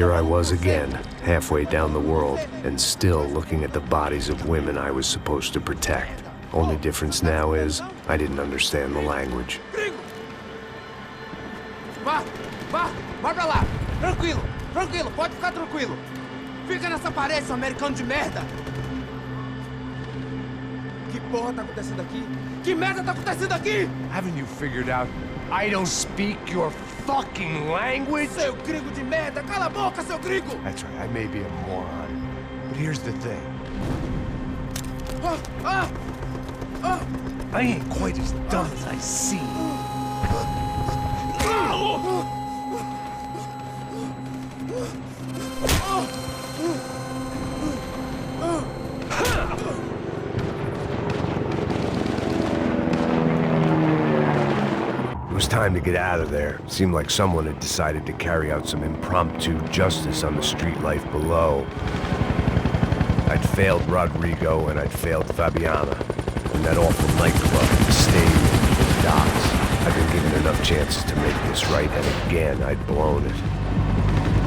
Here I was again, halfway down the world, and still looking at the bodies of women I was supposed to protect. Only difference now is, I didn't understand the language. Vai pra lá! Tranquilo, pode ficar tranquilo! Fica nessa parede, seu americano de merda! Que porra tá acontecendo aqui? Que merda tá acontecendo aqui? Haven't you figured out I don't speak your fucking language? Seu gringo de merda! Cala a boca, seu gringo! That's right, I may be a moron, but here's the thing. I ain't quite as dumb as I seem. It was time to get out of there. Seemed like someone had decided to carry out some impromptu justice on the street life below. I'd failed Rodrigo and I'd failed Fabiana. And that awful nightclub, the stadium, the docks. I'd been given enough chances to make this right, and again I'd blown it.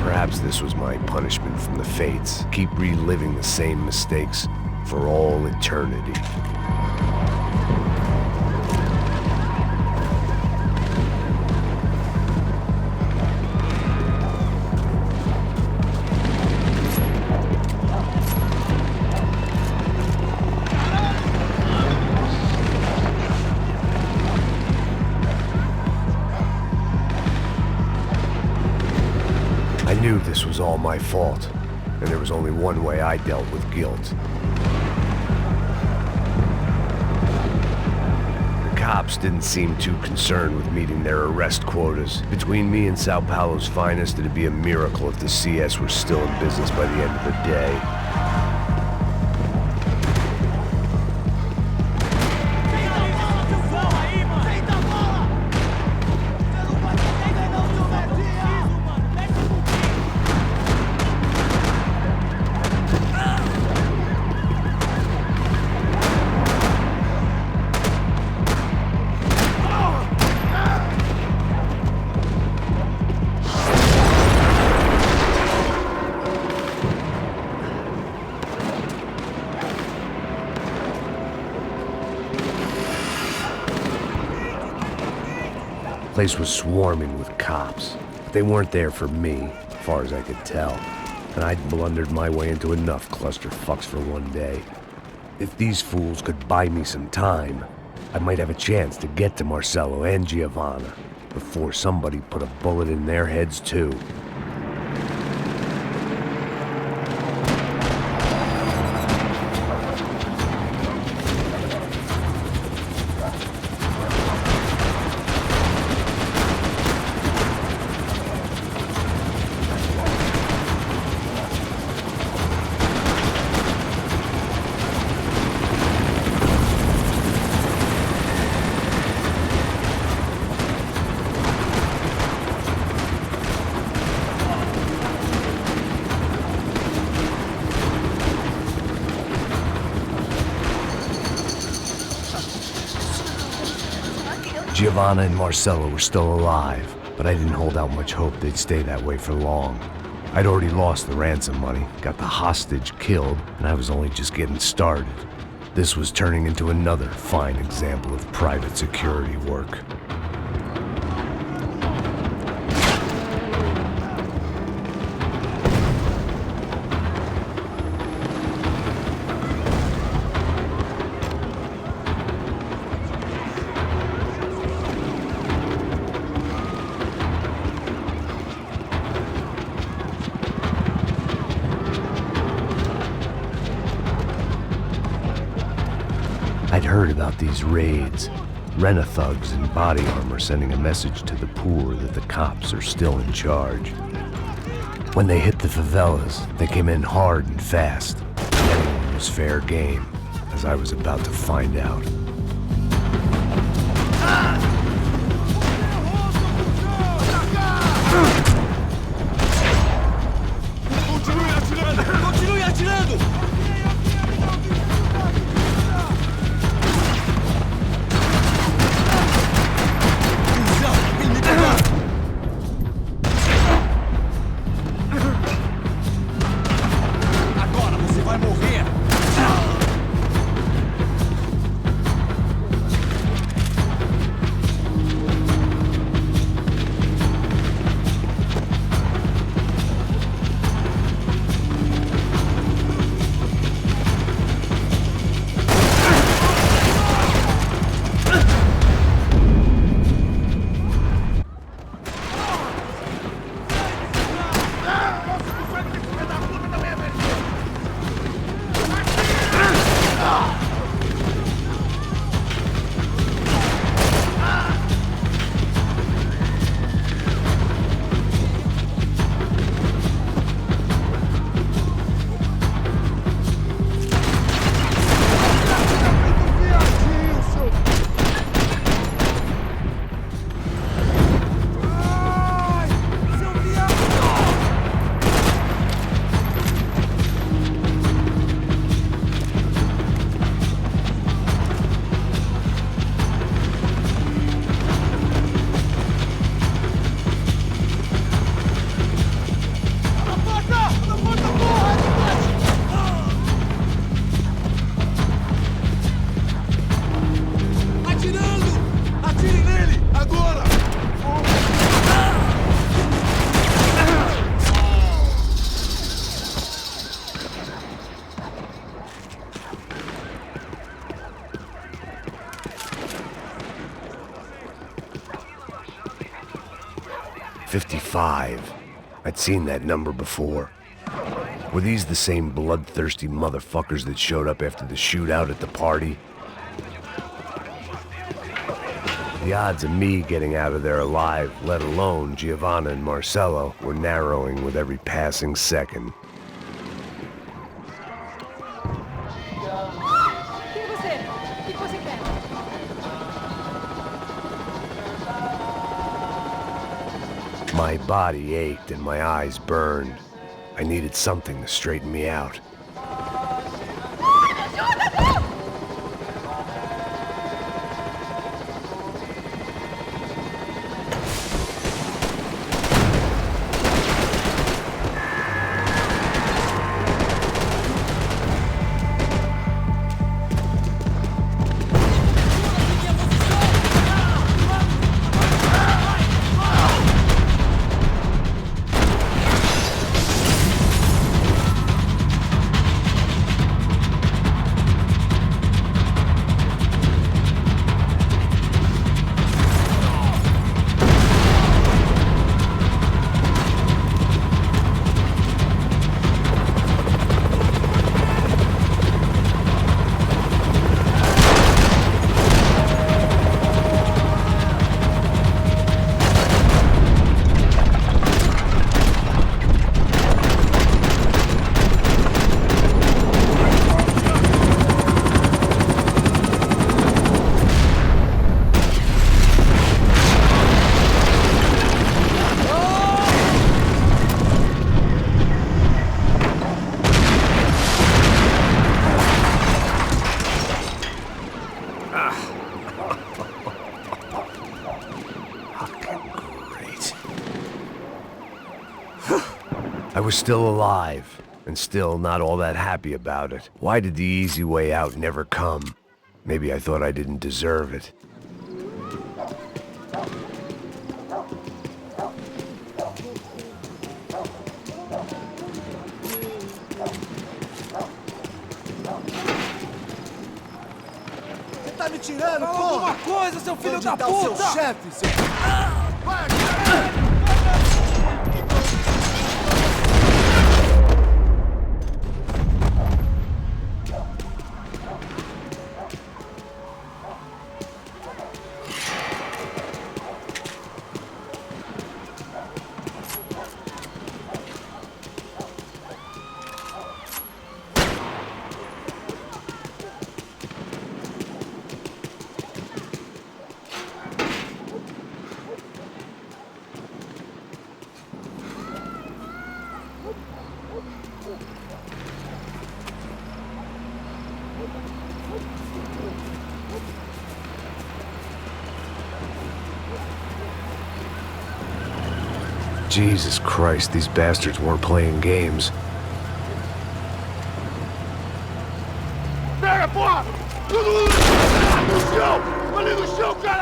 Perhaps this was my punishment from the fates. Keep reliving the same mistakes for all eternity. I knew this was all my fault, and there was only one way I dealt with guilt. The cops didn't seem too concerned with meeting their arrest quotas. Between me and Sao Paulo's finest, it'd be a miracle if the CS were still in business by the end of the day. The place was swarming with cops. They weren't there for me, as far as I could tell. And I'd blundered my way into enough clusterfucks for one day. If these fools could buy me some time, I might have a chance to get to Marcello and Giovanna before somebody put a bullet in their heads too. Giovanna and Marcello were still alive, but I didn't hold out much hope they'd stay that way for long. I'd already lost the ransom money, got the hostage killed, and I was only just getting started. This was turning into another fine example of private security work. I'd heard about these raids. Rena-thugs in body armor sending a message to the poor that the cops are still in charge. When they hit the favelas, they came in hard and fast. Anyone was fair game, as I was about to find out. Continue atirando! 55. I'd seen that number before. Were these the same bloodthirsty motherfuckers that showed up after the shootout at the party? The odds of me getting out of there alive, let alone Giovanna and Marcello, were narrowing with every passing second. My body ached and my eyes burned. I needed something to straighten me out. I was still alive, and still not all that happy about it. Why did the easy way out never come? Maybe I thought I didn't deserve it. Você tá me tirando, Fala porra! alguma coisa, seu filho da Onde tá o seu puta! chefe, seu... Jesus Christ, these bastards weren't playing games.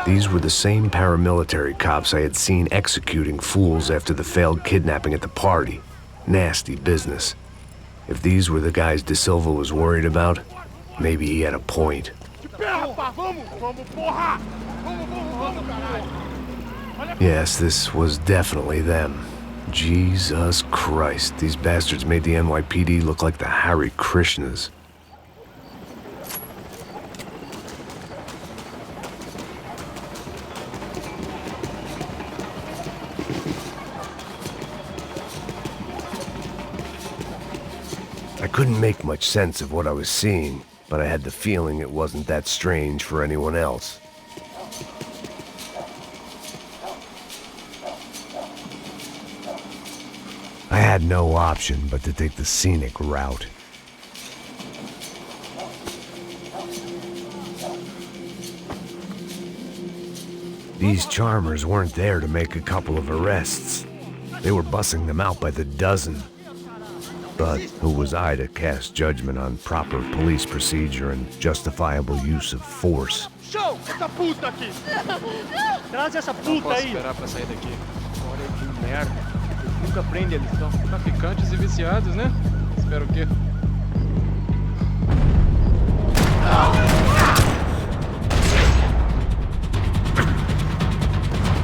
These were the same paramilitary cops I had seen executing fools after the failed kidnapping at the party. Nasty business. If these were the guys De Silva was worried about, maybe he had a point. Yes, this was definitely them. Jesus Christ, these bastards made the NYPD look like the Hare Krishnas. I couldn't make much sense of what I was seeing, but I had the feeling it wasn't that strange for anyone else. I had no option but to take the scenic route. These charmers weren't there to make a couple of arrests. They were bussing them out by the dozen. But who was I to cast judgment on proper police procedure and justifiable use of force? Show! Essa puta aqui! Traz essa puta aí! Esperar pra sair daqui. Olha que merda. Nunca aprende a lição. Traficantes e viciados, né? Espero o quê?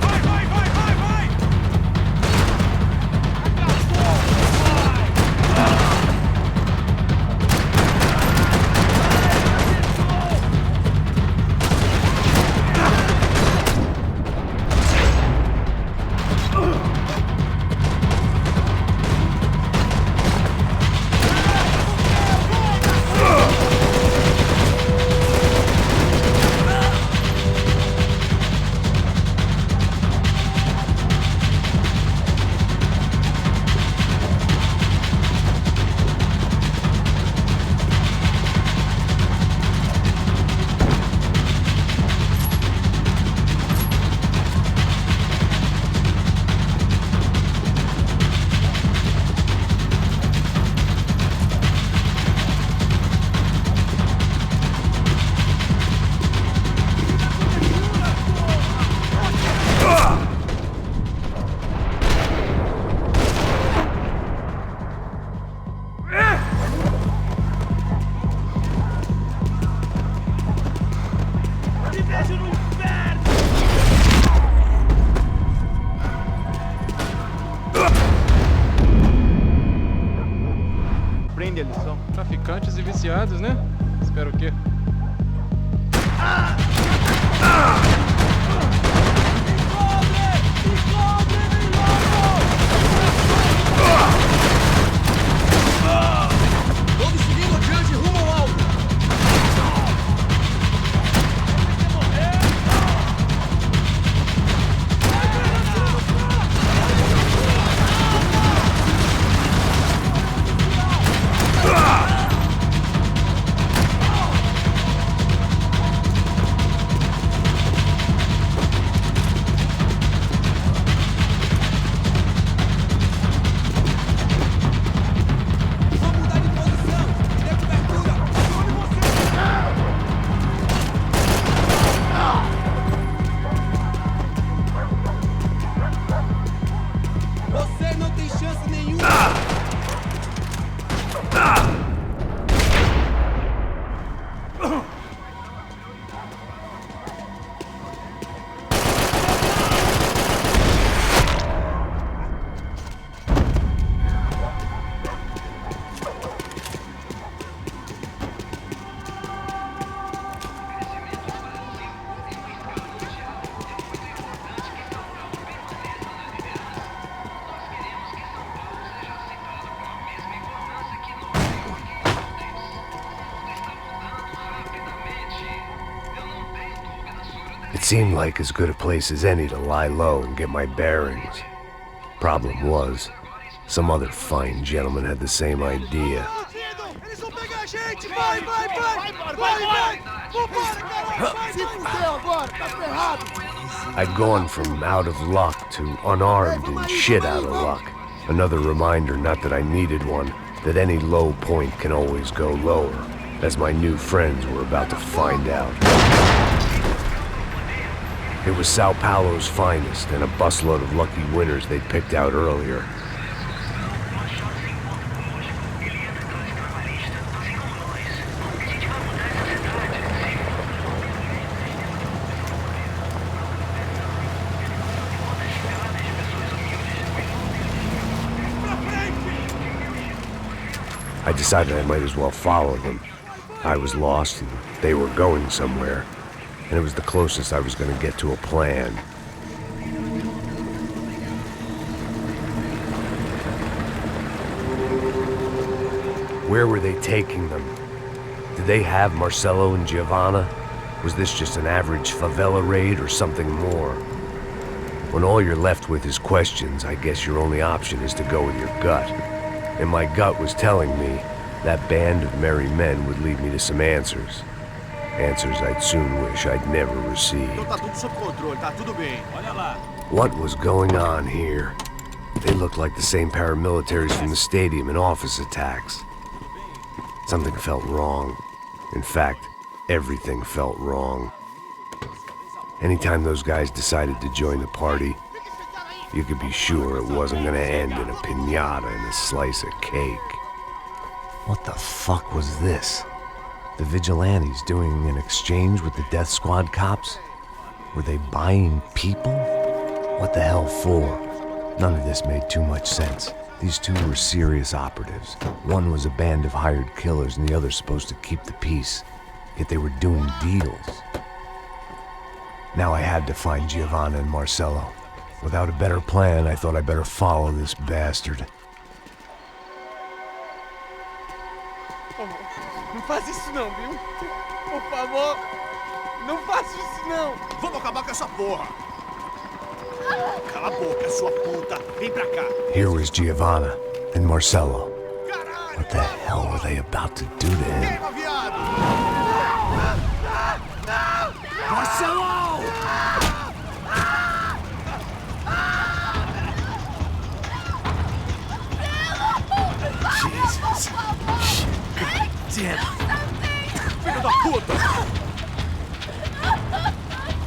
Vai, vai, vai, vai, vai! aprende a lição. Traficantes e viciados, né? Espero o quê? Todos seguindo adiante rumo ao alto. Você não tem chance nenhuma. It seemed like as good a place as any to lie low and get my bearings. Problem was, some other fine gentleman had the same idea. Eles vão pegar a gente! Vai, vai, vai! Vai, vai! Vambora, caralho! Se fudeu agora, tá ferrado! I'd gone from out of luck to unarmed and shit out of luck. Another reminder, not that I needed one, that any low point can always go lower, as my new friends were about to find out. It was Sao Paulo's finest and a busload of lucky winners they'd picked out earlier. I decided I might as well follow them. I was lost and they were going somewhere, and it was the closest I was going to get to a plan. Where were they taking them? Did they have Marcelo and Giovanna? Was this just an average favela raid or something more? When all you're left with is questions, I guess your only option is to go with your gut. And my gut was telling me that band of merry men would lead me to some answers. Answers I'd soon wish I'd never received. Então tá tudo sob controle, tá tudo bem. Olha lá. What was going on here? They looked like the same paramilitaries from the stadium in office attacks. Something felt wrong. In fact, everything felt wrong. Anytime those guys decided to join the party, you could be sure it wasn't gonna end in a piñata and a slice of cake. What the fuck was this? The vigilantes doing an exchange with the death squad cops? Were they buying people? What the hell for? None of this made too much sense. These two were serious operatives. One was a band of hired killers and the other supposed to keep the peace. Yet they were doing deals. Now I had to find Giovanna and Marcelo. Without a better plan, I thought I'd better follow this bastard. Não faz isso não, viu? Por favor, não faça isso não. Vamos acabar com essa porra! Cala a boca, sua puta! Vem pra cá! Here was Giovanna and Marcelo. What the hell were they about to do to him? Queima, viado! Marcelo! Jesus! Damn! Filho da puta!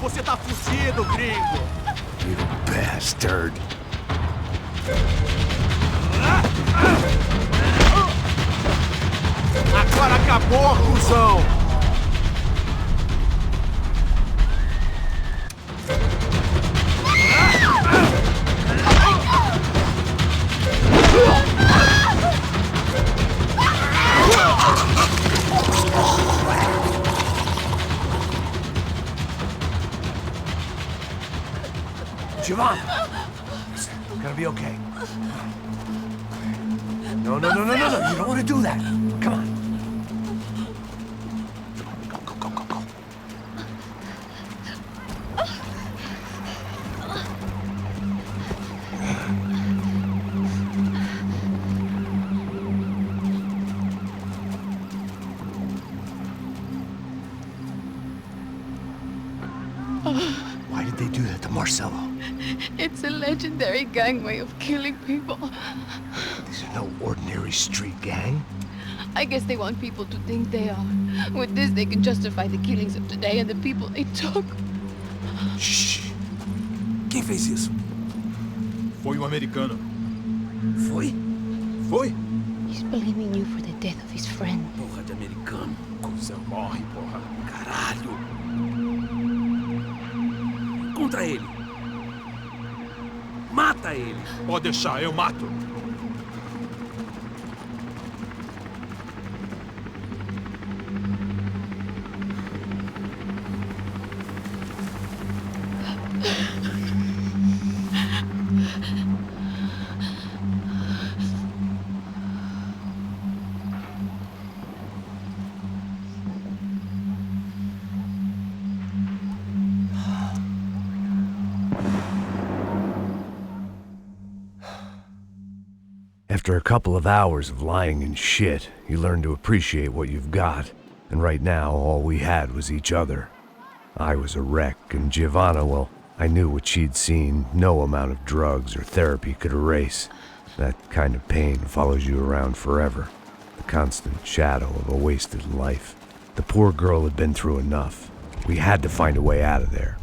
Você tá fudido, gringo! You bastard. Agora acabou, cuzão! to do that. Come on. Go, go, go, go. Why did they do that to Marcelo? It's a legendary gang way of killing people. These are no ordinary street gang. I guess they want people to think they are. With this, they can justify the killings of today and the people they took. Shh! Quem fez isso? Foi um americano. Foi? Foi? He's blaming you for the death of his friend. Porra de americano. Coisa morre, porra. Caralho! Contra ele. Mata ele. Pode deixar, eu mato. After a couple of hours of lying in shit, you learn to appreciate what you've got. And right now, all we had was each other. I was a wreck, and Giovanna, well, I knew what she'd seen no amount of drugs or therapy could erase. That kind of pain follows you around forever. The constant shadow of a wasted life. The poor girl had been through enough. We had to find a way out of there.